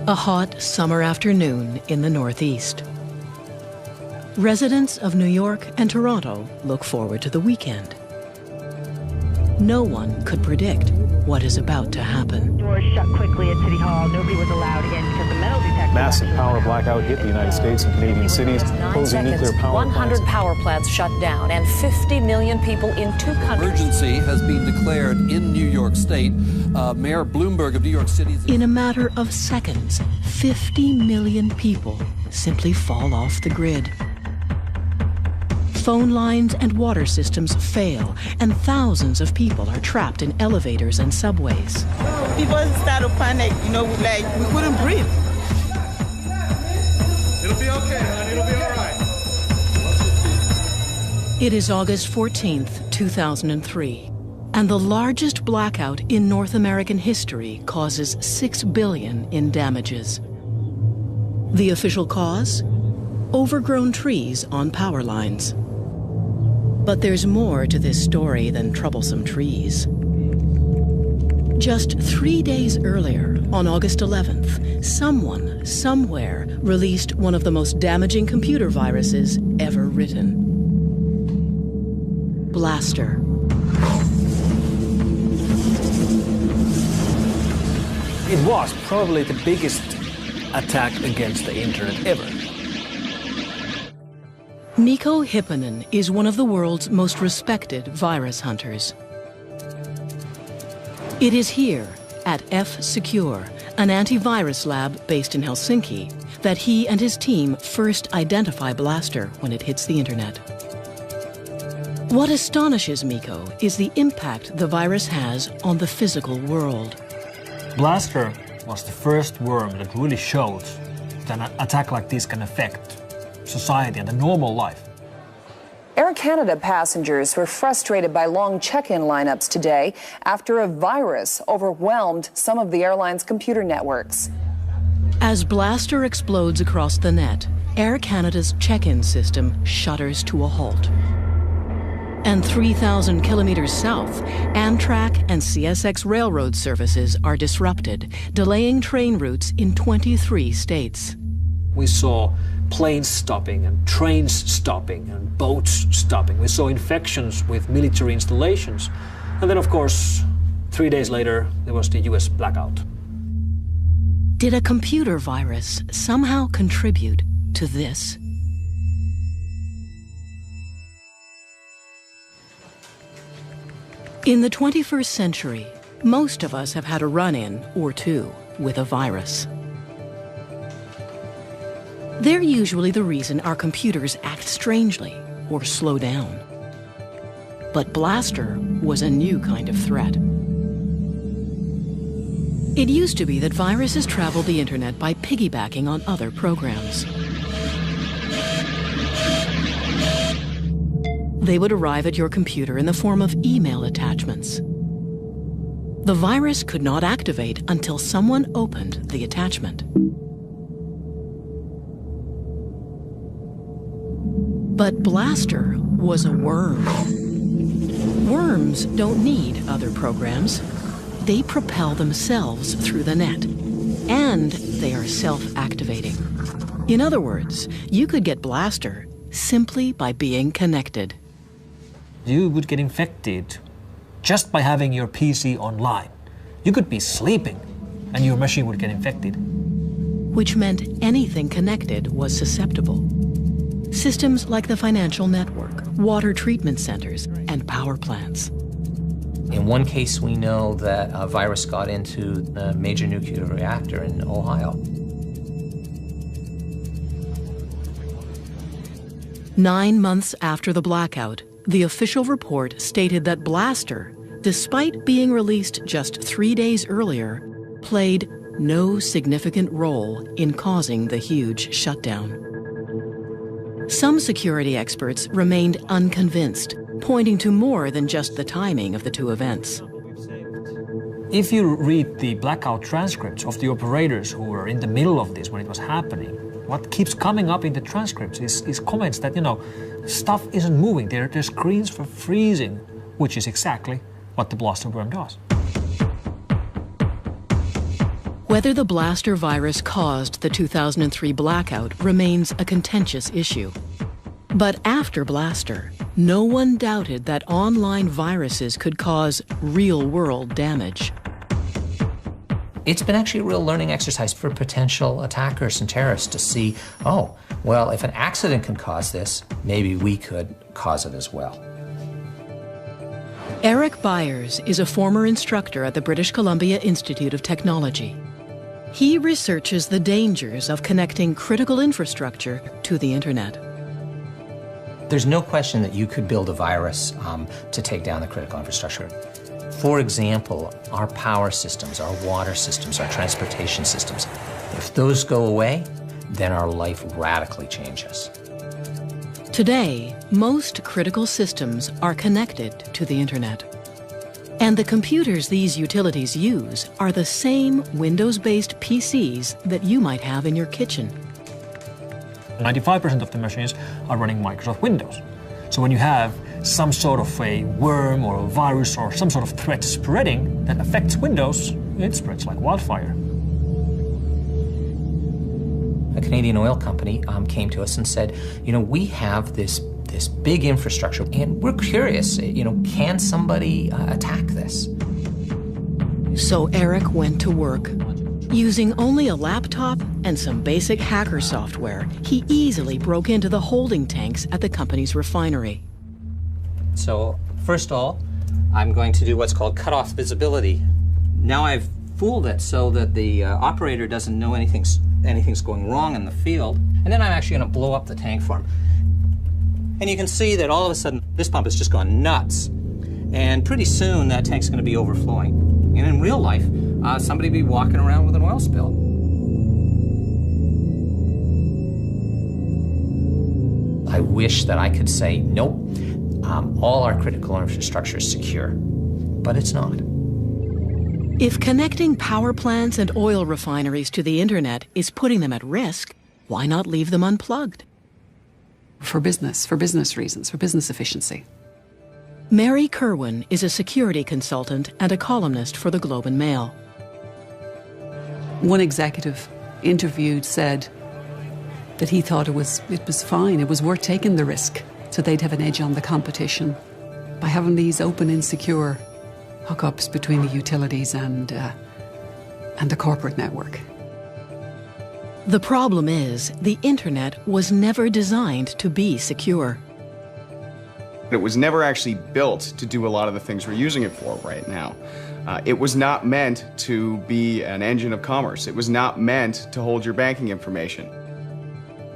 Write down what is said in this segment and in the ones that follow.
A hot summer afternoon in the Northeast. Residents of New York and Toronto look forward to the weekend. No one could predict what is about to happen. Doors shut quickly at City Hall. Nobody was allowed in because the metal detector... Massive power blackout hit the United States and Canadian cities, closing nuclear power 100 plants. power plants shut down and 50 million people in 2 countries. Emergency has been declared in New York State. Mayor Bloomberg of New York City... In a matter of seconds, 50 million people simply fall off the grid. Phone lines and water systems fail, and thousands of people are trapped in elevators and subways. People started to panic, like we couldn't breathe. It'll be okay, honey. It'll be all right. It is August 14th, 2003, and the largest blackout in North American history causes $6 billion in damages. The official cause? Overgrown trees on power lines. But there's more to this story than troublesome trees. Just 3 days earlier, on August 11th, someone, somewhere, released one of the most damaging computer viruses ever written. Blaster. It was probably the biggest attack against the internet ever. Mikko Hyppönen is one of the world's most respected virus hunters. It is here, at F-Secure, an antivirus lab based in Helsinki, that he and his team first identify Blaster when it hits the internet. What astonishes Mikko is the impact the virus has on the physical world. Blaster was the first worm that really showed that an attack like this can affect society and the normal life. Air Canada passengers were frustrated by long check-in lineups today after a virus overwhelmed some of the airline's computer networks. As Blaster explodes across the net, Air Canada's check-in system shudders to a halt. And 3,000 kilometers south, Amtrak and CSX railroad services are disrupted, delaying train routes in 23 states. We saw planes stopping and trains stopping and boats stopping. We saw infections with military installations. And then, of course, 3 days later, there was the US blackout. Did a computer virus somehow contribute to this? In the 21st century, most of us have had a run-in or two with a virus. They're usually the reason our computers act strangely or slow down. But Blaster was a new kind of threat. It used to be that viruses traveled the internet by piggybacking on other programs. They would arrive at your computer in the form of email attachments. The virus could not activate until someone opened the attachment. But Blaster was a worm. Worms don't need other programs. They propel themselves through the net, and they are self-activating. In other words, you could get Blaster simply by being connected. You would get infected just by having your PC online. You could be sleeping and your machine would get infected. Which meant anything connected was susceptible. Systems like the financial network, water treatment centers, and power plants. In one case, we know that a virus got into a major nuclear reactor in Ohio. 9 months after the blackout, the official report stated that Blaster, despite being released just 3 days earlier, played no significant role in causing the huge shutdown. Some security experts remained unconvinced, pointing to more than just the timing of the two events. If you read the blackout transcripts of the operators who were in the middle of this when it was happening, what keeps coming up in the transcripts is comments that, stuff isn't moving. Their screens were freezing, which is exactly what the Blaster worm does. Whether the Blaster virus caused the 2003 blackout remains a contentious issue. But after Blaster, no one doubted that online viruses could cause real-world damage. It's been actually a real learning exercise for potential attackers and terrorists to see, oh, well, if an accident can cause this, maybe we could cause it as well. Eric Byers is a former instructor at the British Columbia Institute of Technology. He researches the dangers of connecting critical infrastructure to the internet. There's no question that you could build a virus to take down the critical infrastructure. For example, our power systems, our water systems, our transportation systems, if those go away, then our life radically changes. Today, most critical systems are connected to the internet. And the computers these utilities use are the same Windows-based PCs that you might have in your kitchen. 95% of the machines are running Microsoft Windows. So when you have some sort of a worm or a virus or some sort of threat spreading that affects Windows, it spreads like wildfire. A Canadian oil company came to us and said, you know, we have this big infrastructure and we're curious, you know, can somebody attack this? So Eric went to work. Using only a laptop and some basic hacker software, he easily broke into the holding tanks at the company's refinery. So first of all, I'm going to do what's called cutoff visibility. Now I've fooled it so that the operator doesn't know anything's going wrong in the field. And then I'm actually going to blow up the tank for him. And you can see that all of a sudden this pump has just gone nuts. And pretty soon that tank's going to be overflowing. And in real life, somebody will be walking around with an oil spill. I wish that I could say, nope, all our critical infrastructure is secure, but it's not. If connecting power plants and oil refineries to the internet is putting them at risk, why not leave them unplugged? For business reasons, for business efficiency. Mary Kerwin is a security consultant and a columnist for the Globe and Mail. One executive interviewed said that he thought it was fine, it was worth taking the risk, so they'd have an edge on the competition by having these open and secure hookups between the utilities and the corporate network. The problem is, the internet was never designed to be secure. It was never actually built to do a lot of the things we're using it for right now. It was not meant to be an engine of commerce. It was not meant to hold your banking information.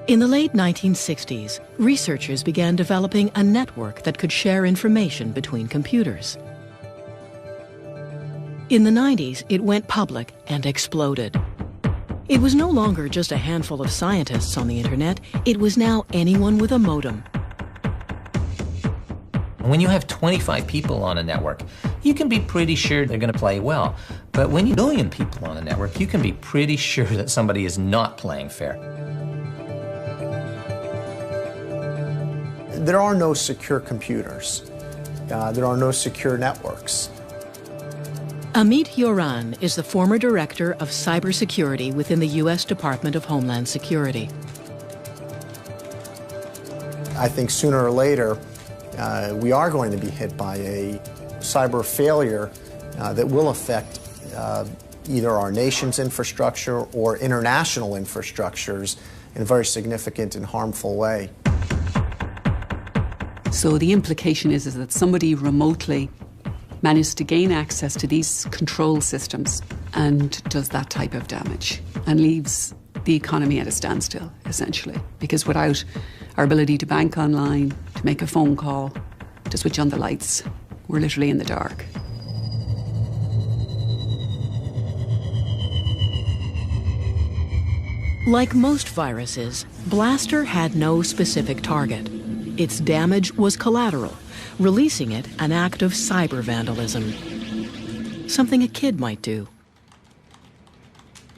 In the late 1960s, researchers began developing a network that could share information between computers. In the 90s, it went public and exploded. It was no longer just a handful of scientists on the internet, it was now anyone with a modem. When you have 25 people on a network, you can be pretty sure they're going to play well. But when you have a million people on a network, you can be pretty sure that somebody is not playing fair. There are no secure computers. There are no secure networks. Amit Yoran is the former director of cybersecurity within the U.S. Department of Homeland Security. I think sooner or later, we are going to be hit by a cyber failure that will affect either our nation's infrastructure or international infrastructures in a very significant and harmful way. So the implication is that somebody remotely managed to gain access to these control systems and does that type of damage and leaves the economy at a standstill, essentially. Because without our ability to bank online, to make a phone call, to switch on the lights, we're literally in the dark. Like most viruses, Blaster had no specific target. Its damage was collateral, releasing it an act of cyber vandalism. Something a kid might do.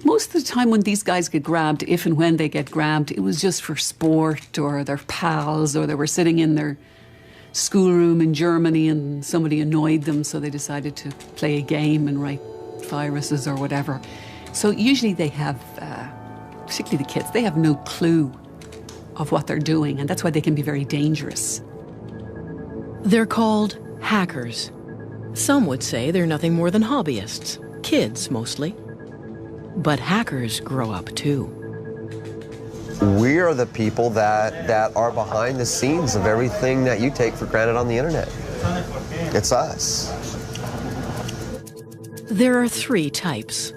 Most of the time when these guys get grabbed, if and when they get grabbed, it was just for sport or their pals, or they were sitting in their schoolroom in Germany and somebody annoyed them, so they decided to play a game and write viruses or whatever. So usually they have, particularly the kids, they have no clue of what they're doing, and that's why they can be very dangerous. They're called hackers. Some would say they're nothing more than hobbyists, kids mostly. But hackers grow up too. We are the people that are behind the scenes of everything that you take for granted on the internet. It's us. There are three types.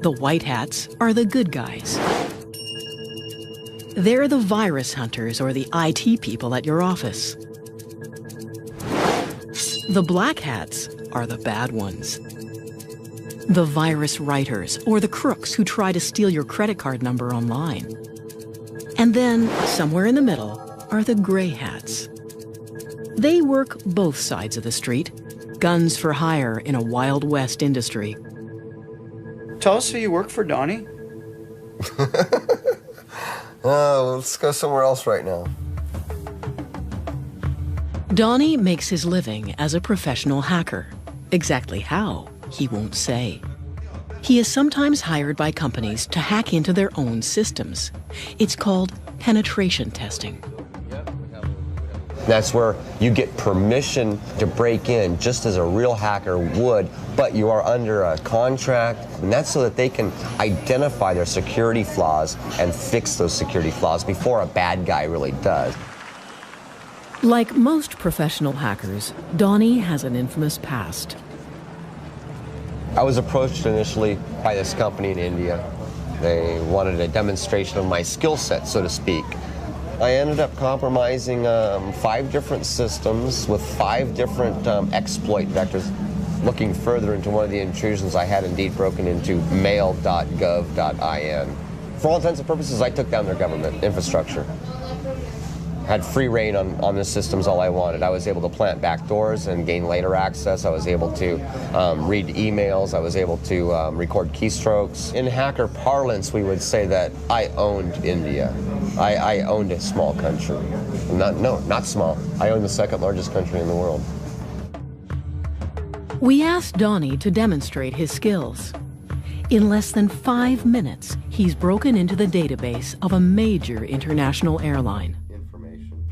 The white hats are the good guys. They're the virus hunters or the IT people at your office. The black hats are the bad ones. The virus writers or the crooks who try to steal your credit card number online. And then, somewhere in the middle, are the gray hats. They work both sides of the street, guns for hire in a Wild West industry. Tell us who you work for, Donnie. Let's go somewhere else right now. Donnie makes his living as a professional hacker. Exactly how, he won't say. He is sometimes hired by companies to hack into their own systems. It's called penetration testing. That's where you get permission to break in just as a real hacker would, but you are under a contract, and that's so that they can identify their security flaws and fix those security flaws before a bad guy really does. Like most professional hackers, Donnie has an infamous past. I was approached initially by this company in India. They wanted a demonstration of my skill set, so to speak. I ended up compromising 5 different systems with 5 different exploit vectors. Looking further into one of the intrusions, I had indeed broken into mail.gov.in. For all intents and purposes, I took down their government infrastructure. Had free reign on the systems all I wanted. I was able to plant backdoors and gain later access. I was able to read emails. I was able to record keystrokes. In hacker parlance, we would say that I owned India. I owned a small country. Not small. I owned the 2nd largest country in the world. We asked Donnie to demonstrate his skills. In less than 5 minutes, he's broken into the database of a major international airline.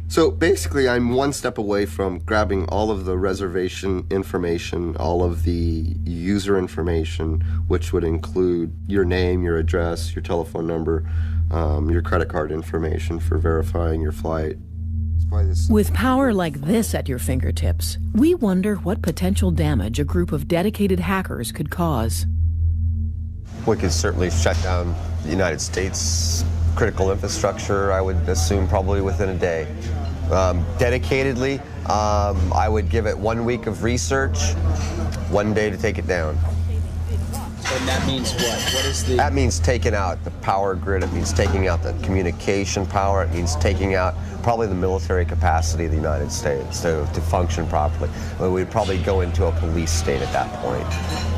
So basically, I'm one step away from grabbing all of the reservation information, all of the user information, which would include your name, your address, your telephone number, your credit card information for verifying your flight. With power like this at your fingertips, we wonder what potential damage a group of dedicated hackers could cause. We could certainly shut down the United States critical infrastructure, I would assume probably within a day. Dedicatedly, I would give it 1 week of research, 1 day to take it down. And that means what? What is the... That means taking out the power grid, it means taking out the communication power, it means taking out probably the military capacity of the United States to function properly. We'd probably go into a police state at that point.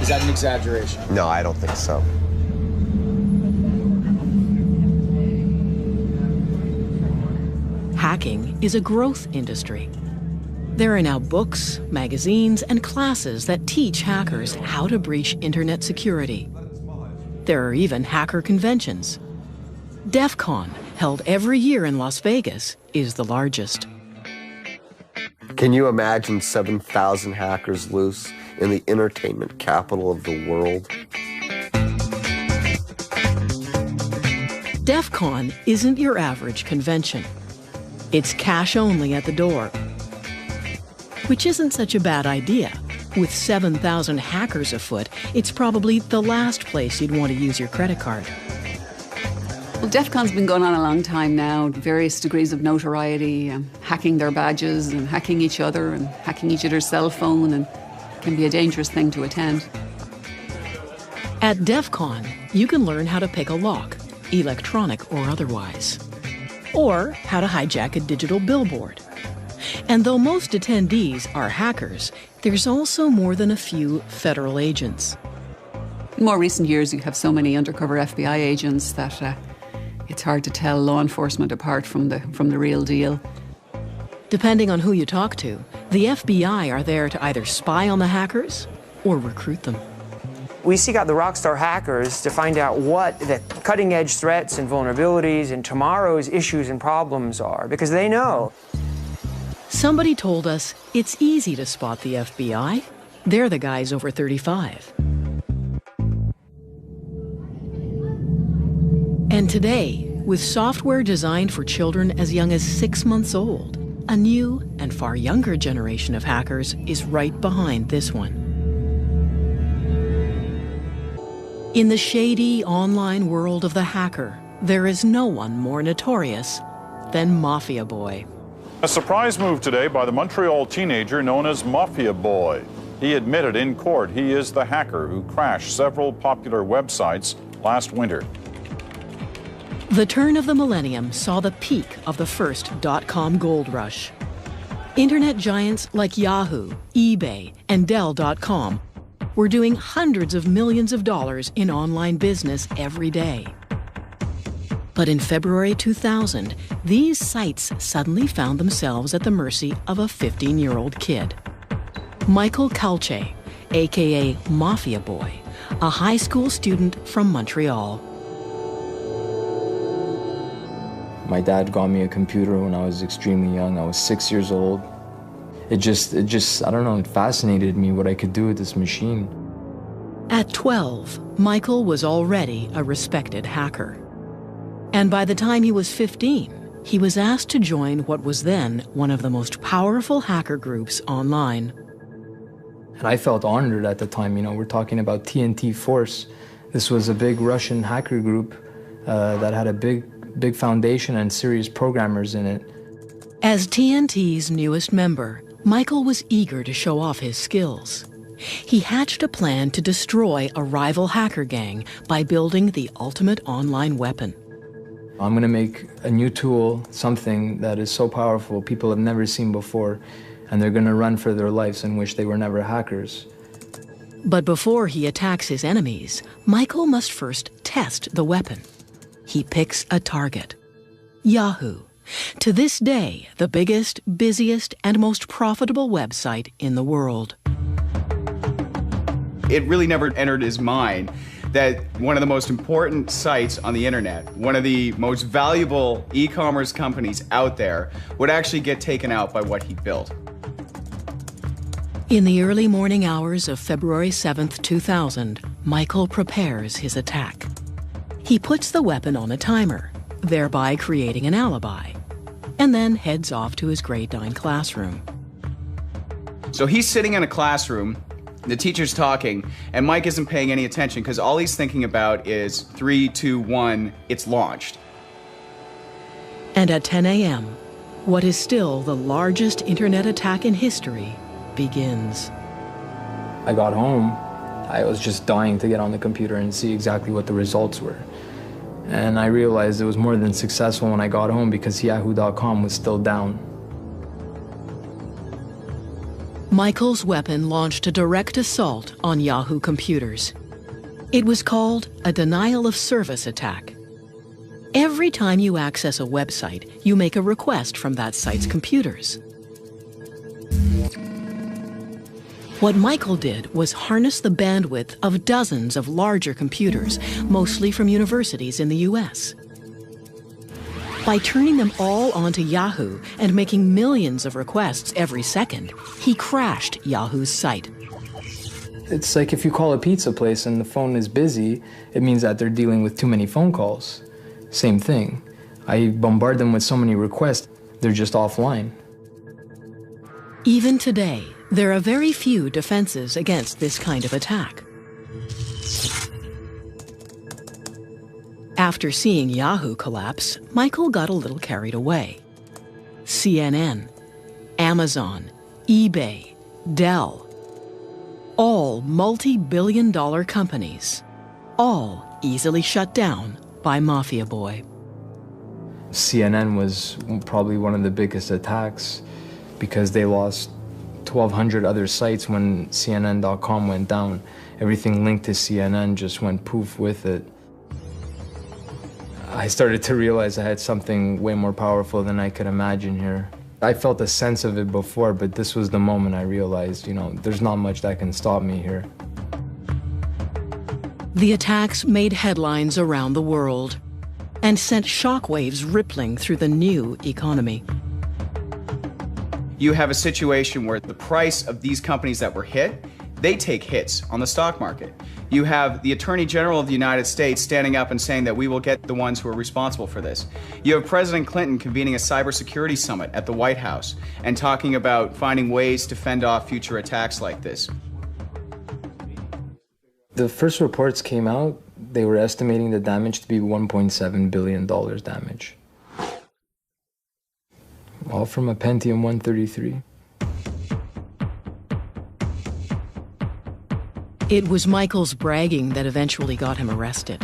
Is that an exaggeration? No, I don't think so. Hacking is a growth industry. There are now books, magazines, and classes that teach hackers how to breach internet security. There are even hacker conventions. DEF CON, held every year in Las Vegas, is the largest. Can you imagine 7,000 hackers loose in the entertainment capital of the world? DEF CON isn't your average convention. It's cash only at the door, which isn't such a bad idea. With 7,000 hackers afoot, it's probably the last place you'd want to use your credit card. Well, DEF CON's been going on a long time now, various degrees of notoriety, hacking their badges and hacking each other and hacking each other's cell phone, and can be a dangerous thing to attend. At DEF CON, you can learn how to pick a lock, electronic or otherwise, or how to hijack a digital billboard. And though most attendees are hackers, there's also more than a few federal agents. In more recent years, you have so many undercover FBI agents that it's hard to tell law enforcement apart from the real deal. Depending on who you talk to, the FBI are there to either spy on the hackers or recruit them. We seek out the rockstar hackers to find out what the cutting-edge threats and vulnerabilities and tomorrow's issues and problems are, because they know. Somebody told us it's easy to spot the FBI. They're the guys over 35. And today, with software designed for children as young as 6 months old, a new and far younger generation of hackers is right behind this one. In the shady online world of the hacker, there is no one more notorious than Mafia Boy. A surprise move today by the Montreal teenager known as Mafia Boy. He admitted in court he is the hacker who crashed several popular websites last winter. The turn of the millennium saw the peak of the first .com gold rush. Internet giants like Yahoo, eBay, and Dell.com were doing hundreds of millions of dollars in online business every day. But in February 2000, these sites suddenly found themselves at the mercy of a 15-year-old kid. Michael Calce, aka Mafia Boy, a high school student from Montreal. My dad got me a computer when I was extremely young. I was 6 years old. It just, I don't know, it fascinated me what I could do with this machine. At 12, Michael was already a respected hacker. And by the time he was 15, he was asked to join what was then one of the most powerful hacker groups online. And I felt honored at the time. You know, we're talking about TNT Force. This was a big Russian hacker group that had a big foundation and serious programmers in it. As TNT's newest member, Michael was eager to show off his skills. He hatched a plan to destroy a rival hacker gang by building the ultimate online weapon. I'm going to make a new tool, something that is so powerful people have never seen before, and they're going to run for their lives and wish they were never hackers. But before he attacks his enemies, Michael must first test the weapon. He picks a target: Yahoo. To this day, the biggest, busiest, and most profitable website in the world. It really never entered his mind that one of the most important sites on the internet, one of the most valuable e-commerce companies out there, would actually get taken out by what he built. In the early morning hours of February 7th, 2000, Michael prepares his attack. He puts the weapon on a timer, thereby creating an alibi, and then heads off to his grade 9 classroom. So he's sitting in a classroom, the teacher's talking, and Mike isn't paying any attention because all he's thinking about is 3, 2, 1, it's launched. And at 10 a.m., what is still the largest internet attack in history begins. I got home, I was just dying to get on the computer and see exactly what the results were. And I realized it was more than successful when I got home because Yahoo.com was still down. Michael's weapon launched a direct assault on Yahoo computers. It was called a denial of service attack. Every time you access a website, you make a request from that site's computers. What Michael did was harness the bandwidth of dozens of larger computers, mostly from universities in the US. By turning them all onto Yahoo and making millions of requests every second, he crashed Yahoo's site. It's like if you call a pizza place and the phone is busy, it means that they're dealing with too many phone calls. Same thing. I bombard them with so many requests, they're just offline. Even today, there are very few defenses against this kind of attack. After seeing Yahoo collapse, Michael got a little carried away. CNN, Amazon, eBay, Dell, all multi-billion-dollar companies, all easily shut down by Mafia Boy. CNN was probably one of the biggest attacks because they lost 1,200 other sites when CNN.com went down. Everything linked to CNN just went poof with it. I started to realize I had something way more powerful than I could imagine here. I felt a sense of it before, but this was the moment I realized, you know, there's not much that can stop me here. The attacks made headlines around the world and sent shockwaves rippling through the new economy. You have a situation where the price of these companies that were hit, they take hits on the stock market. You have the Attorney General of the United States standing up and saying that we will get the ones who are responsible for this. You have President Clinton convening a cybersecurity summit at the White House and talking about finding ways to fend off future attacks like this. The first reports came out, they were estimating the damage to be $1.7 billion damage. All from a Pentium 133. It was Michael's bragging that eventually got him arrested.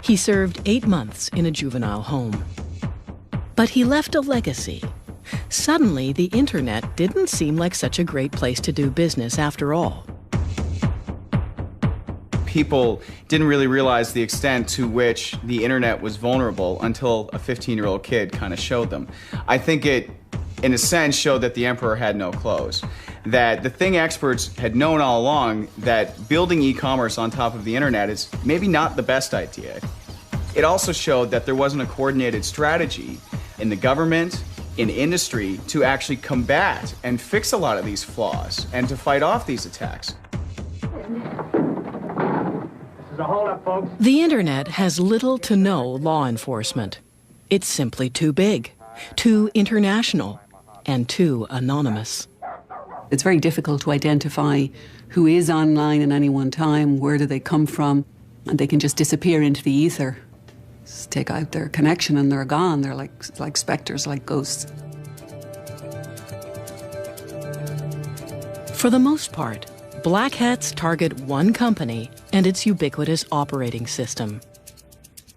He served 8 months in a juvenile home. But he left a legacy. Suddenly, the internet didn't seem like such a great place to do business after all. People didn't really realize the extent to which the internet was vulnerable until a 15-year-old kid kind of showed them. I think it, in a sense, showed that the emperor had no clothes. That the thing experts had known all along, that building e-commerce on top of the internet is maybe not the best idea. It also showed that there wasn't a coordinated strategy in the government, in industry, to actually combat and fix a lot of these flaws and to fight off these attacks. The internet has little to no law enforcement. It's simply too big, too international, and too anonymous. It's very difficult to identify who is online at any one time, where do they come from, and they can just disappear into the ether. Just take out their connection and they're gone. They're like specters, like ghosts. For the most part, black hats target one company and its ubiquitous operating system.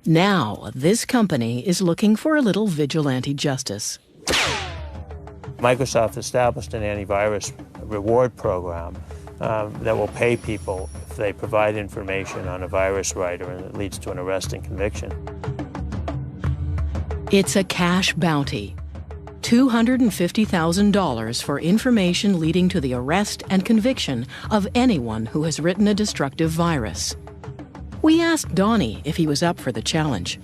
Now, this company is looking for a little vigilante justice. Microsoft established an antivirus reward program that will pay people if they provide information on a virus writer and it leads to an arrest and conviction. It's a cash bounty. $250,000 for information leading to the arrest and conviction of anyone who has written a destructive virus. We asked Donnie if he was up for the challenge.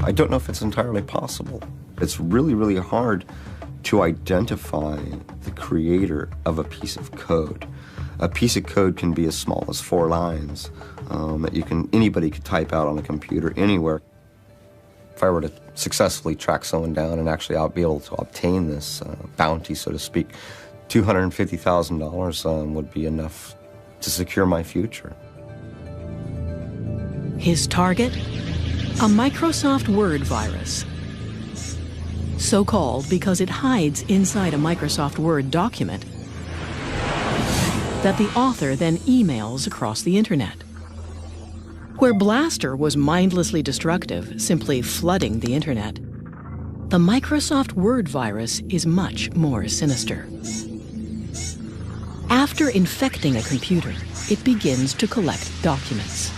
I don't know if it's entirely possible. It's really, really hard to identify the creator of a piece of code. A piece of code can be as small as 4 lines that anybody could type out on a computer anywhere. If I were to successfully track someone down and actually be able to obtain this bounty, so to speak, $250,000 would be enough to secure my future. His target? A Microsoft Word virus. So called because it hides inside a Microsoft Word document that the author then emails across the internet. Where Blaster was mindlessly destructive, simply flooding the internet, the Microsoft Word virus is much more sinister. After infecting a computer, it begins to collect documents.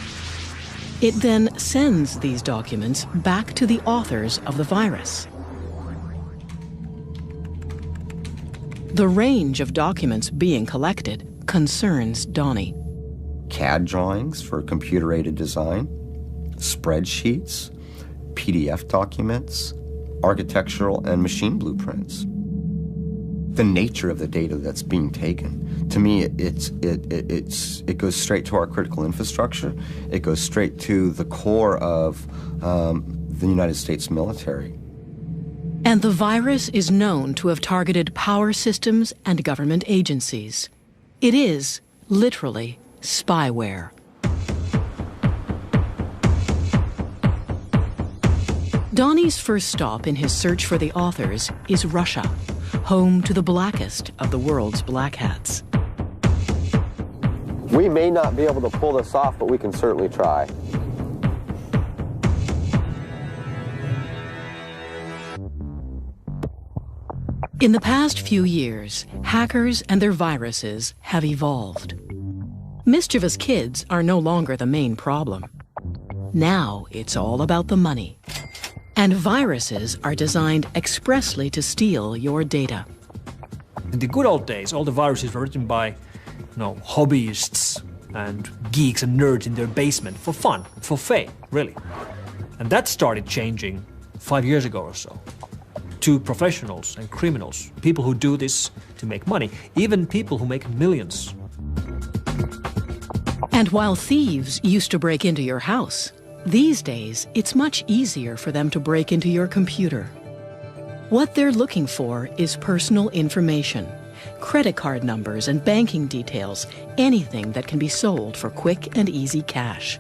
It then sends these documents back to the authors of the virus. The range of documents being collected concerns Donnie. CAD drawings for computer-aided design, spreadsheets, PDF documents, architectural and machine blueprints. The nature of the data that's being taken, to me, it goes straight to our critical infrastructure. It goes straight to the core of the United States military. And the virus is known to have targeted power systems and government agencies. It is, literally, spyware. Donnie's first stop in his search for the authors is Russia, home to the blackest of the world's black hats. We may not be able to pull this off, but we can certainly try. In the past few years, hackers and their viruses have evolved. Mischievous kids are no longer the main problem. Now it's all about the money. And viruses are designed expressly to steal your data. In the good old days, all the viruses were written by, hobbyists and geeks and nerds in their basement for fun, for fame, really. And that started changing 5 years ago or so. To professionals and criminals, people who do this to make money, even people who make millions. And while thieves used to break into your house, these days it's much easier for them to break into your computer. What they're looking for is personal information, credit card numbers and banking details, anything that can be sold for quick and easy cash.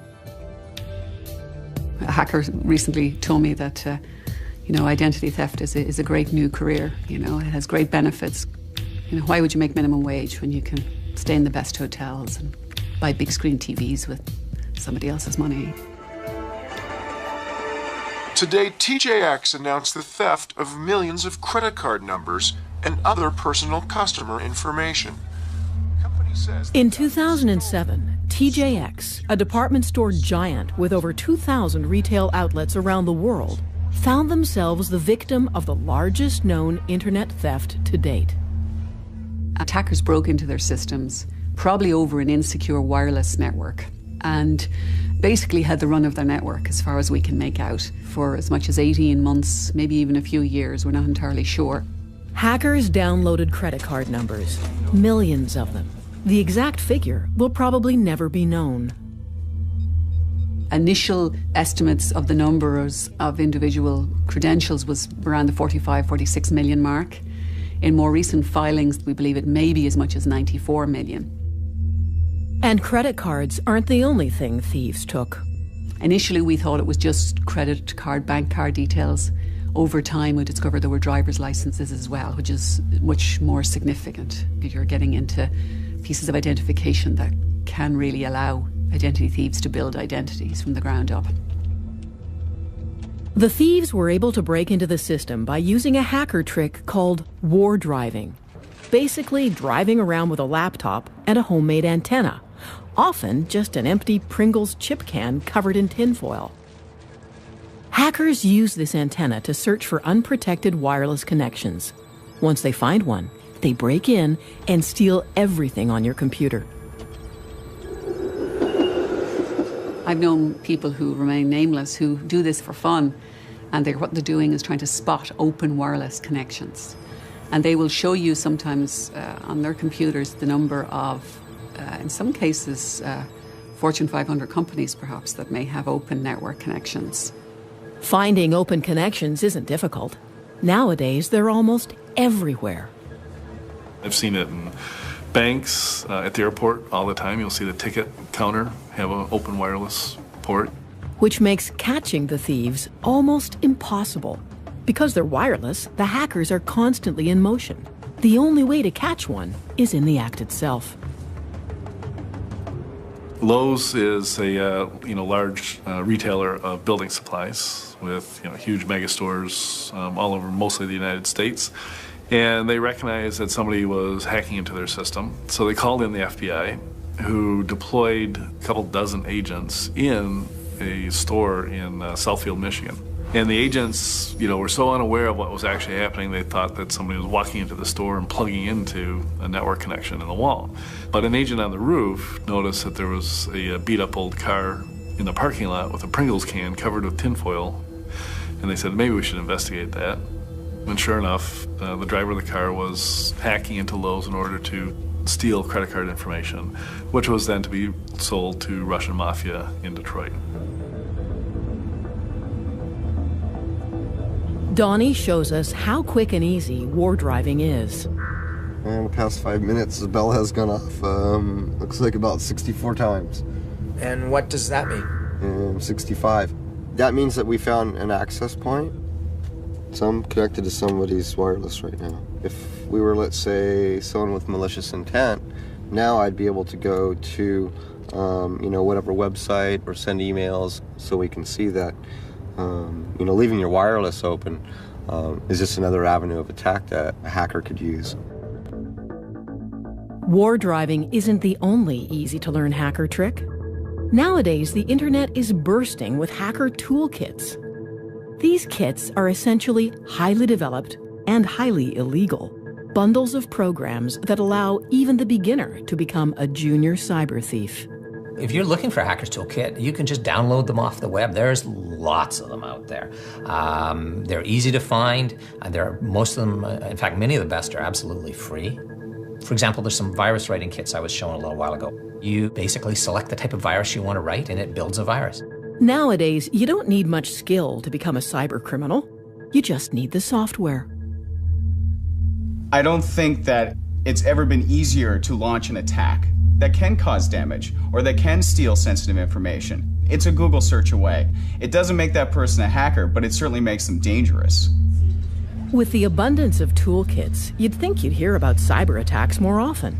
A hacker recently told me that identity theft is a great new career. It has great benefits. Why would you make minimum wage when you can stay in the best hotels and buy big screen TVs with somebody else's money? Today, TJX announced the theft of millions of credit card numbers and other personal customer information. In 2007, TJX, a department store giant with over 2,000 retail outlets around the world, found themselves the victim of the largest known internet theft to date. Attackers broke into their systems, probably over an insecure wireless network, and basically had the run of their network as far as we can make out for as much as 18 months, maybe even a few years, we're not entirely sure. Hackers downloaded credit card numbers, millions of them. The exact figure will probably never be known. Initial estimates of the numbers of individual credentials was around the 45, 46 million mark. In more recent filings, we believe it may be as much as 94 million. And credit cards aren't the only thing thieves took. Initially, we thought it was just credit card, bank card details. Over time, we discovered there were driver's licenses as well, which is much more significant. You're getting into pieces of identification that can really allow identity thieves to build identities from the ground up. The thieves were able to break into the system by using a hacker trick called war driving. Basically driving around with a laptop and a homemade antenna, often just an empty Pringles chip can covered in tinfoil. Hackers use this antenna to search for unprotected wireless connections. Once they find one, they break in and steal everything on your computer. I've known people who remain nameless who do this for fun, and what they're doing is trying to spot open wireless connections. And they will show you sometimes on their computers the number of, in some cases, Fortune 500 companies perhaps that may have open network connections. Finding open connections isn't difficult. Nowadays, they're almost everywhere. I've seen it in banks, at the airport all the time. You'll see the ticket counter have an open wireless port. Which makes catching the thieves almost impossible. Because they're wireless, the hackers are constantly in motion. The only way to catch one is in the act itself. Lowe's is a large retailer of building supplies with huge mega stores all over mostly the United States. And they recognized that somebody was hacking into their system. So they called in the FBI, who deployed a couple dozen agents in a store in Southfield, Michigan. And the agents, were so unaware of what was actually happening, they thought that somebody was walking into the store and plugging into a network connection in the wall. But an agent on the roof noticed that there was a beat-up old car in the parking lot with a Pringles can covered with tinfoil. And they said, maybe we should investigate that. And sure enough, the driver of the car was hacking into Lowe's in order to steal credit card information, which was then to be sold to Russian mafia in Detroit. Donnie shows us how quick and easy war driving is. In the past 5 minutes, the bell has gone off, looks like about 64 times. And what does that mean? 65. That means that we found an access point. So I'm connected to somebody's wireless right now. If we were, let's say, someone with malicious intent, now I'd be able to go to, whatever website or send emails so we can see that. Leaving your wireless open is just another avenue of attack that a hacker could use. War driving isn't the only easy-to-learn hacker trick. Nowadays, the internet is bursting with hacker toolkits. These kits are essentially highly developed and highly illegal bundles of programs that allow even the beginner to become a junior cyber thief. If you're looking for Hackers Toolkit, you can just download them off the web. There's lots of them out there. They're easy to find. Most of them, in fact, many of the best are absolutely free. For example, there's some virus writing kits I was showing a little while ago. You basically select the type of virus you want to write, and it builds a virus. Nowadays, you don't need much skill to become a cyber criminal. You just need the software. I don't think that it's ever been easier to launch an attack that can cause damage or that can steal sensitive information. It's a Google search away. It doesn't make that person a hacker, but it certainly makes them dangerous. With the abundance of toolkits, you'd think you'd hear about cyber attacks more often.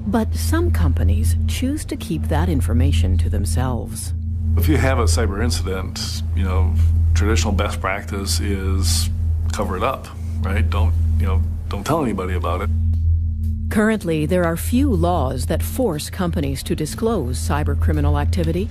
But some companies choose to keep that information to themselves. If you have a cyber incident, traditional best practice is cover it up, right? Don't tell anybody about it. Currently, there are few laws that force companies to disclose cybercriminal activity,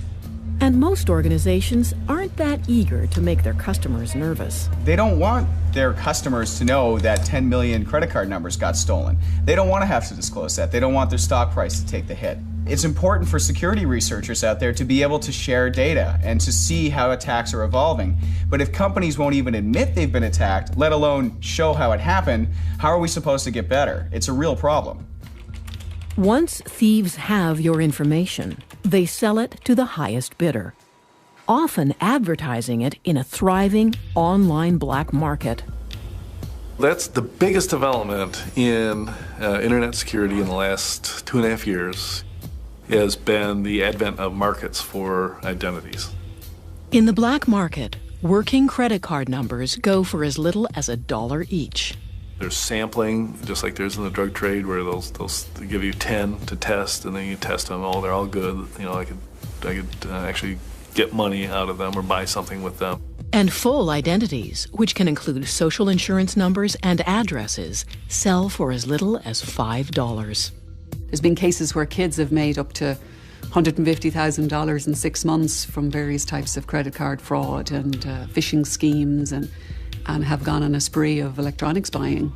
and most organizations aren't that eager to make their customers nervous. They don't want their customers to know that 10 million credit card numbers got stolen. They don't want to have to disclose that. They don't want their stock price to take the hit. It's important for security researchers out there to be able to share data and to see how attacks are evolving. But if companies won't even admit they've been attacked, let alone show how it happened, how are we supposed to get better? It's a real problem. Once thieves have your information, they sell it to the highest bidder, often advertising it in a thriving online black market. That's the biggest development in internet security in the last 2.5 years. Has been the advent of markets for identities. In the black market, working credit card numbers go for as little as $1 each. There's sampling, just like there's in the drug trade, where they'll give you 10 to test, and then you test them. Oh, they're all good. I could actually get money out of them or buy something with them. And full identities, which can include social insurance numbers and addresses, sell for as little as $5. There's been cases where kids have made up to $150,000 in 6 months from various types of credit card fraud and phishing schemes and have gone on a spree of electronics buying.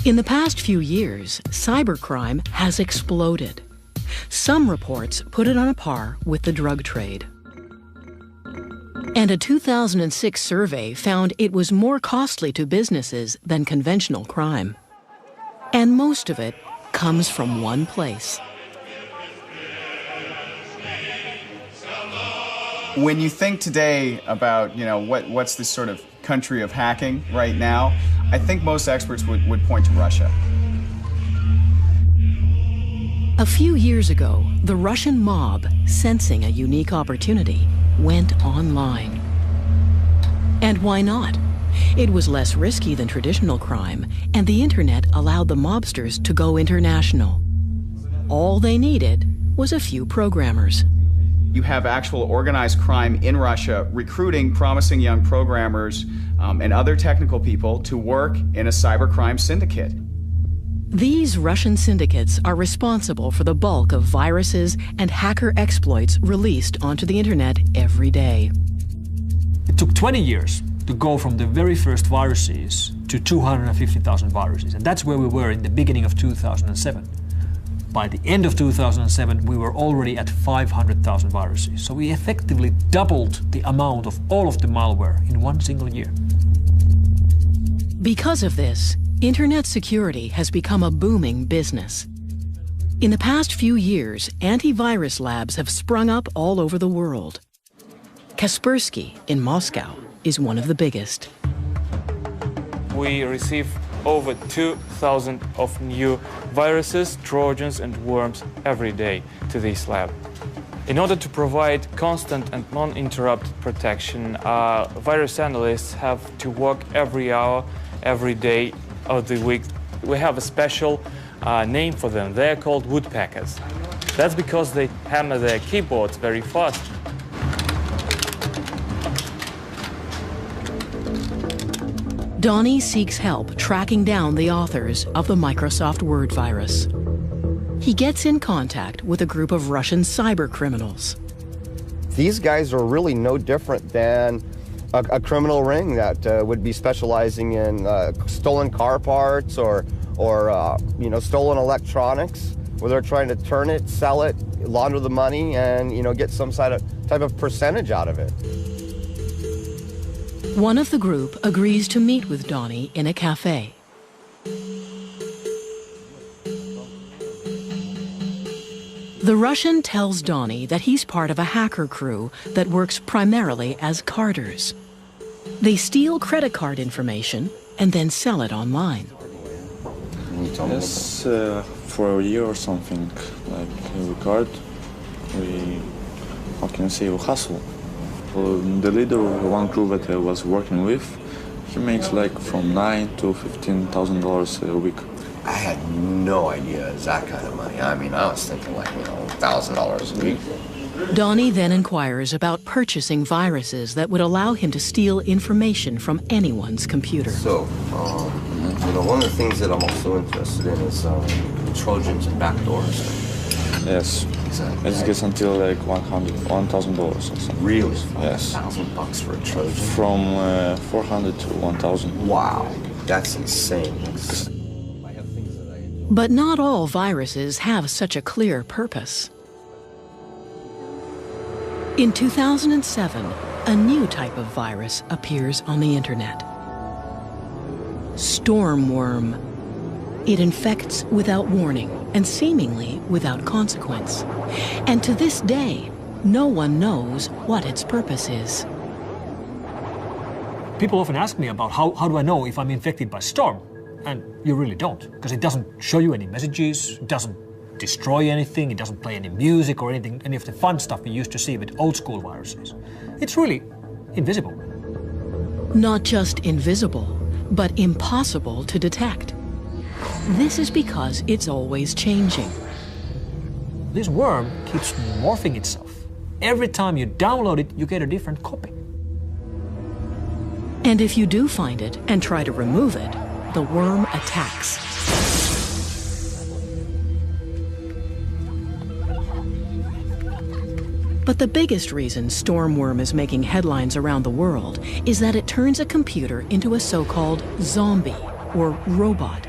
In the past few years, cybercrime has exploded. Some reports put it on a par with the drug trade. And a 2006 survey found it was more costly to businesses than conventional crime. And most of it comes from one place. When you think today about, what's this sort of country of hacking right now, I think most experts would point to Russia. A few years ago, the Russian mob, sensing a unique opportunity, went online. And why not? It was less risky than traditional crime, and the internet allowed the mobsters to go international. All they needed was a few programmers. You have actual organized crime in Russia recruiting promising young programmers and other technical people to work in a cybercrime syndicate. These Russian syndicates are responsible for the bulk of viruses and hacker exploits released onto the internet every day. It took 20 years to go from the very first viruses to 250,000 viruses. And that's where we were in the beginning of 2007. By the end of 2007, we were already at 500,000 viruses. So we effectively doubled the amount of all of the malware in one single year. Because of this, internet security has become a booming business. In the past few years, antivirus labs have sprung up all over the world. Kaspersky in Moscow is one of the biggest. We receive over 2,000 of new viruses, trojans and worms every day to this lab. In order to provide constant and non-interrupted protection, virus analysts have to work every hour, every day of the week. We have a special name for them. They're called woodpeckers. That's because they hammer their keyboards very fast. Donnie seeks help tracking down the authors of the Microsoft Word virus. He gets in contact with a group of Russian cyber criminals. These guys are really no different than a criminal ring that would be specializing in stolen car parts or stolen electronics. where they're trying to turn it, sell it, launder the money, and get some type of percentage out of it. One of the group agrees to meet with Donnie in a cafe. The Russian tells Donnie that he's part of a hacker crew that works primarily as carders. They steal credit card information and then sell it online. Yes, for a year or something, like we card, how can I say, we hustle. The leader of one crew that I was working with, he makes like from $9,000 to $15,000 a week. I had no idea it was that kind of money. I mean, I was thinking like, $1,000 a week. Donnie then inquires about purchasing viruses that would allow him to steal information from anyone's computer. So, one of the things that I'm also interested in is Trojans and backdoors. Yes. Exactly. It gets until like $1,000 or something. Really? Yes. $1,000 for a Trojan? From 400 to 1,000. Wow, that's insane. But not all viruses have such a clear purpose. In 2007, a new type of virus appears on the internet. Stormworm. It infects without warning and seemingly without consequence. And to this day, no one knows what its purpose is. People often ask me about how do I know if I'm infected by Storm? And you really don't, because it doesn't show you any messages, it doesn't destroy anything, it doesn't play any music or anything, any of the fun stuff we used to see with old school viruses. It's really invisible. Not just invisible, but impossible to detect. This is because it's always changing. This worm keeps morphing itself. Every time you download it, you get a different copy. And if you do find it and try to remove it, the worm attacks. But the biggest reason Stormworm is making headlines around the world is that it turns a computer into a so-called zombie or robot.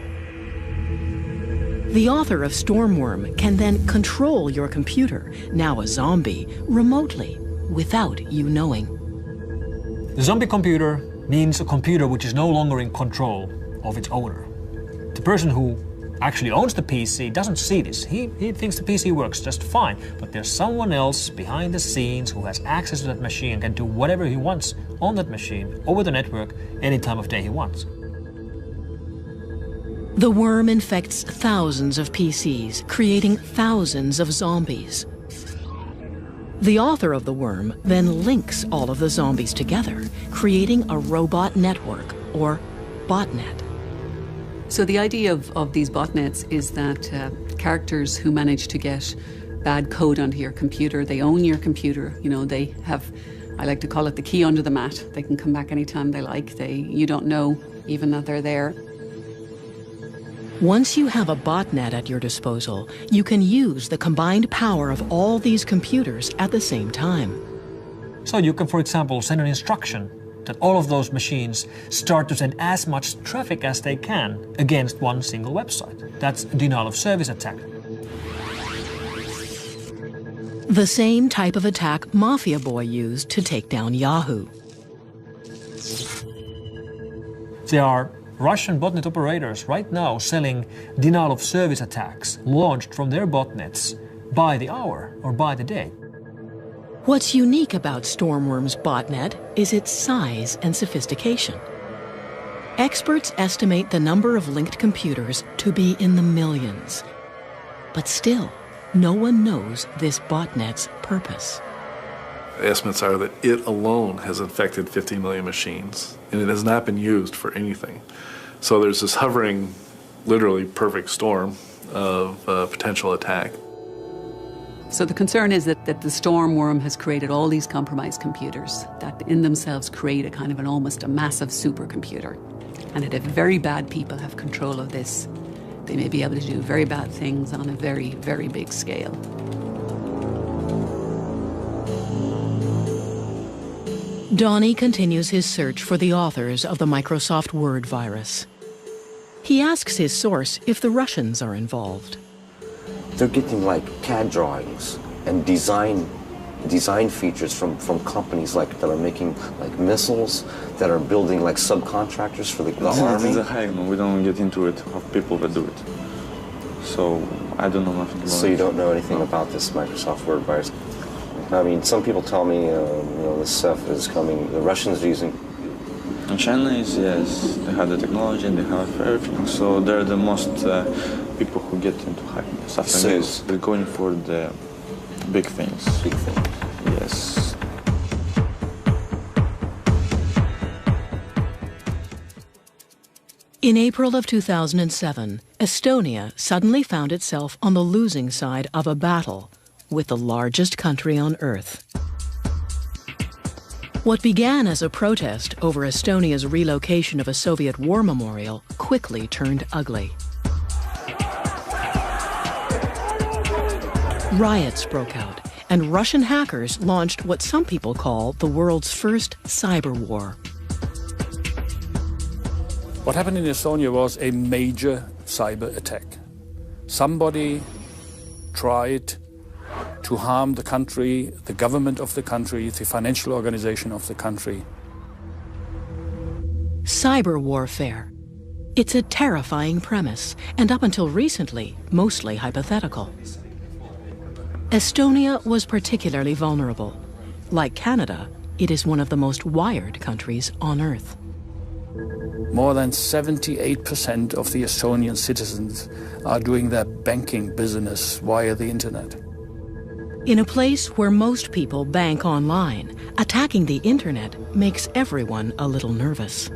The author of Stormworm can then control your computer, now a zombie, remotely, without you knowing. The zombie computer means a computer which is no longer in control of its owner. The person who actually owns the PC doesn't see this. He thinks the PC works just fine, but there's someone else behind the scenes who has access to that machine and can do whatever he wants on that machine, over the network, any time of day he wants. The worm infects thousands of PCs, creating thousands of zombies. The author of the worm then links all of the zombies together, creating a robot network, or botnet. So the idea of these botnets is that characters who manage to get bad code onto your computer, they own your computer, they have, I like to call it the key under the mat. They can come back anytime they like. You don't know even that they're there. Once you have a botnet at your disposal, you can use the combined power of all these computers at the same time. So you can, for example, send an instruction that all of those machines start to send as much traffic as they can against one single website. That's a denial of service attack. The same type of attack Mafia Boy used to take down Yahoo. There are Russian botnet operators right now selling denial of service attacks launched from their botnets by the hour or by the day. What's unique about Stormworm's botnet is its size and sophistication. Experts estimate the number of linked computers to be in the millions. But still, no one knows this botnet's purpose. Estimates are that it alone has infected 50 million machines, and it has not been used for anything. So there's this hovering, literally perfect storm of potential attack. So the concern is that the Stormworm has created all these compromised computers that in themselves create a kind of almost a massive supercomputer. And that if very bad people have control of this, they may be able to do very bad things on a very, very big scale. Donnie continues his search for the authors of the Microsoft Word virus. He asks his source if the Russians are involved. they're getting like CAD drawings and design features from companies like that are making like missiles, that are building like subcontractors for the army. It's a hack. We don't get into it of people that do it. So I don't know nothing about it. So you don't know anything about this Microsoft Word virus? I mean, some people tell me, this stuff is coming. The Russians are using. And China is, yes, they have the technology and they have everything. So they're the most people who get into hacking stuff like this. They're going for the big things. Big things. Yes. In April of 2007, Estonia suddenly found itself on the losing side of a battle with the largest country on Earth. What began as a protest over Estonia's relocation of a Soviet war memorial quickly turned ugly. Riots broke out, and Russian hackers launched what some people call the world's first cyber war. What happened in Estonia was a major cyber attack. Somebody tried to harm the country, the government of the country, the financial organization of the country. Cyber warfare. It's a terrifying premise, and up until recently, mostly hypothetical. Estonia was particularly vulnerable. Like Canada, it is one of the most wired countries on Earth. More than 78% of the Estonian citizens are doing their banking business via the internet. In a place where most people bank online, attacking the internet makes everyone a little nervous.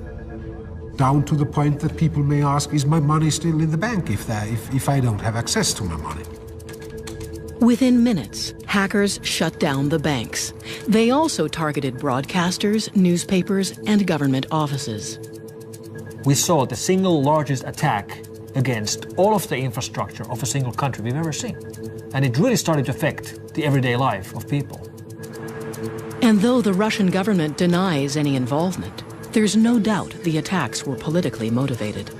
Down to the point that people may ask, is my money still in the bank if I don't have access to my money? Within minutes, hackers shut down the banks. They also targeted broadcasters, newspapers, and government offices. We saw the single largest attack against all of the infrastructure of a single country we've ever seen. And it really started to affect the everyday life of people. And though the Russian government denies any involvement, there's no doubt the attacks were politically motivated.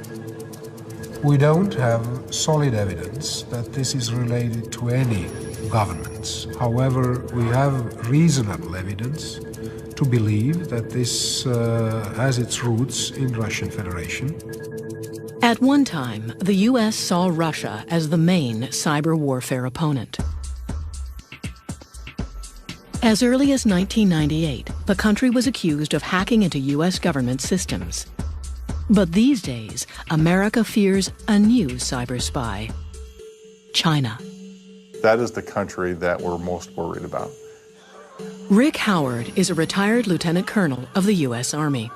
We don't have solid evidence that this is related to any governments. However, we have reasonable evidence to believe that this has its roots in Russian Federation. At one time, the U.S. saw Russia as the main cyber warfare opponent. As early as 1998, the country was accused of hacking into U.S. government systems. But these days, America fears a new cyber spy: China. That is the country that we're most worried about. Rick Howard is a retired lieutenant colonel of the U.S. Army.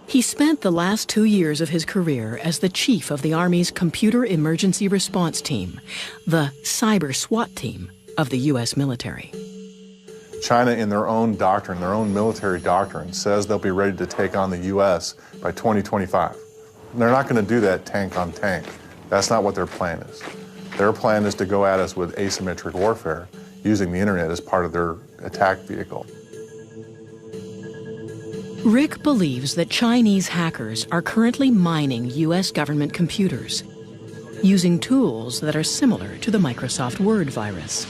He spent the last 2 years of his career as the chief of the Army's Computer Emergency Response Team, the Cyber SWAT team of the U.S. military. China, in their own doctrine, their own military doctrine, says they'll be ready to take on the U.S. by 2025. They're not going to do that tank on tank. That's not what their plan is. Their plan is to go at us with asymmetric warfare, using the internet as part of their attack vehicle. Rick believes that Chinese hackers are currently mining U.S. government computers, using tools that are similar to the Microsoft Word virus.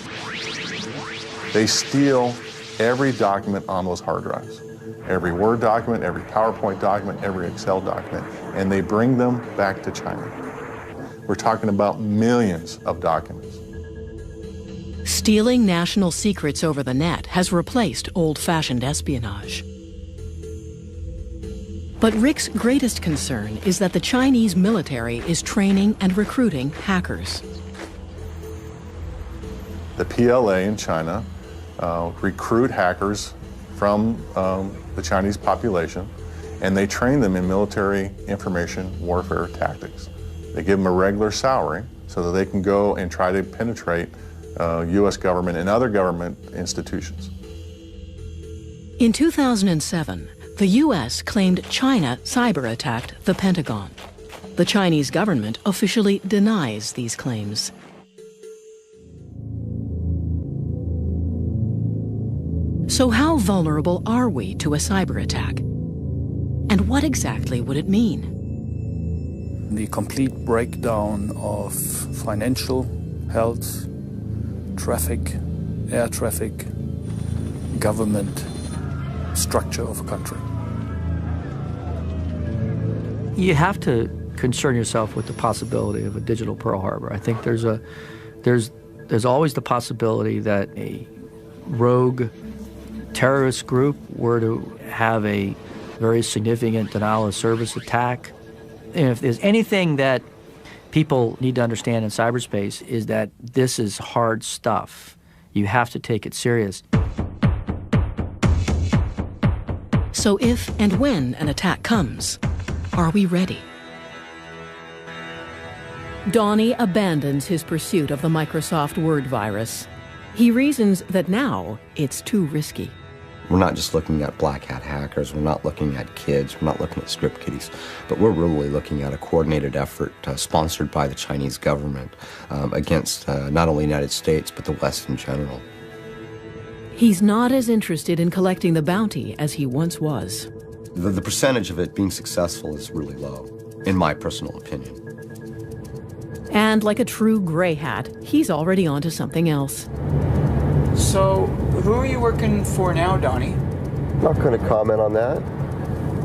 They steal every document on those hard drives. Every Word document, every PowerPoint document, every Excel document, and they bring them back to China. We're talking about millions of documents. Stealing national secrets over the net has replaced old-fashioned espionage. But Rick's greatest concern is that the Chinese military is training and recruiting hackers. The PLA in China recruit hackers from the Chinese population, and they train them in military information warfare tactics. They give them a regular salary so that they can go and try to penetrate U.S. government and other government institutions. In 2007, the U.S. claimed China cyber-attacked the Pentagon. The Chinese government officially denies these claims. So how vulnerable are we to a cyber-attack? And what exactly would it mean? The complete breakdown of financial health, traffic, air traffic, government, structure of a country. You have to concern yourself with the possibility of a digital Pearl Harbor. I think there's always the possibility that a rogue terrorist group were to have a very significant denial of service attack. And if there's anything that people need to understand in cyberspace is that this is hard stuff. You have to take it serious. So if and when an attack comes, are we ready? Donnie abandons his pursuit of the Microsoft Word virus. He reasons that now it's too risky. We're not just looking at black hat hackers, we're not looking at kids, we're not looking at script kiddies, but we're really looking at a coordinated effort sponsored by the Chinese government against not only the United States, but the West in general. He's not as interested in collecting the bounty as he once was. The percentage of it being successful is really low, in my personal opinion. And like a true gray hat, he's already onto something else. So, who are you working for now, Donnie? Not going to comment on that.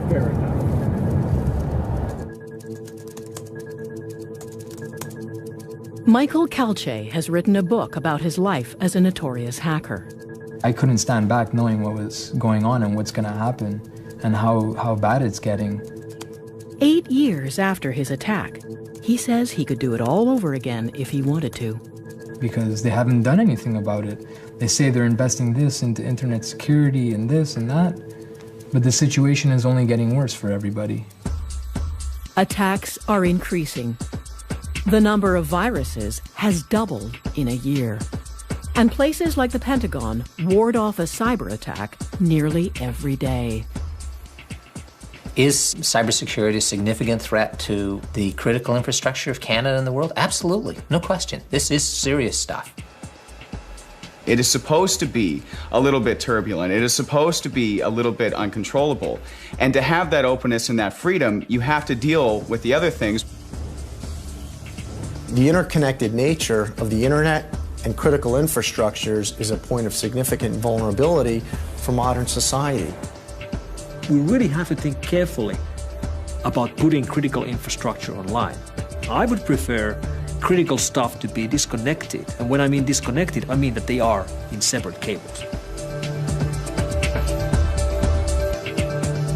Fair enough. Michael Calce has written a book about his life as a notorious hacker. I couldn't stand back knowing what was going on and what's going to happen and how bad it's getting. 8 years after his attack, he says he could do it all over again if he wanted to. Because they haven't done anything about it. They say they're investing this into internet security and this and that, but the situation is only getting worse for everybody. Attacks are increasing. The number of viruses has doubled in a year. And places like the Pentagon ward off a cyber attack nearly every day. Is cybersecurity a significant threat to the critical infrastructure of Canada and the world? Absolutely, no question. This is serious stuff. It is supposed to be a little bit turbulent. It is supposed to be a little bit uncontrollable. And to have that openness and that freedom, you have to deal with the other things. The interconnected nature of the internet and critical infrastructures is a point of significant vulnerability for modern society. We really have to think carefully about putting critical infrastructure online. I would prefer critical stuff to be disconnected. And when I mean disconnected, I mean that they are in separate cables.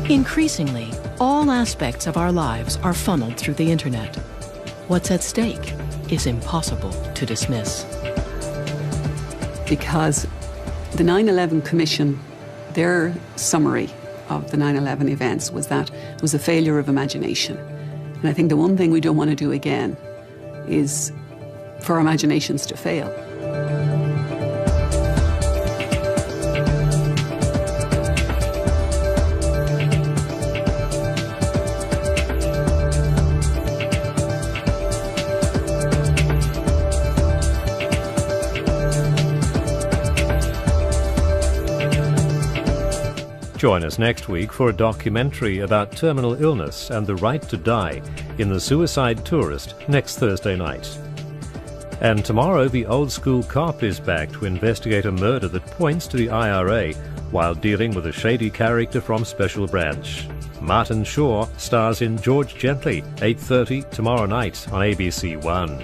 Increasingly, all aspects of our lives are funneled through the internet. What's at stake is impossible to dismiss. Because the 9/11 Commission, their summary of the 9/11 events was that it was a failure of imagination. And I think the one thing we don't want to do again is for our imaginations to fail. Join us next week for a documentary about terminal illness and the right to die in The Suicide Tourist next Thursday night. And tomorrow, the old school cop is back to investigate a murder that points to the IRA while dealing with a shady character from Special Branch. Martin Shaw stars in George Gently, 8:30 tomorrow night on ABC One.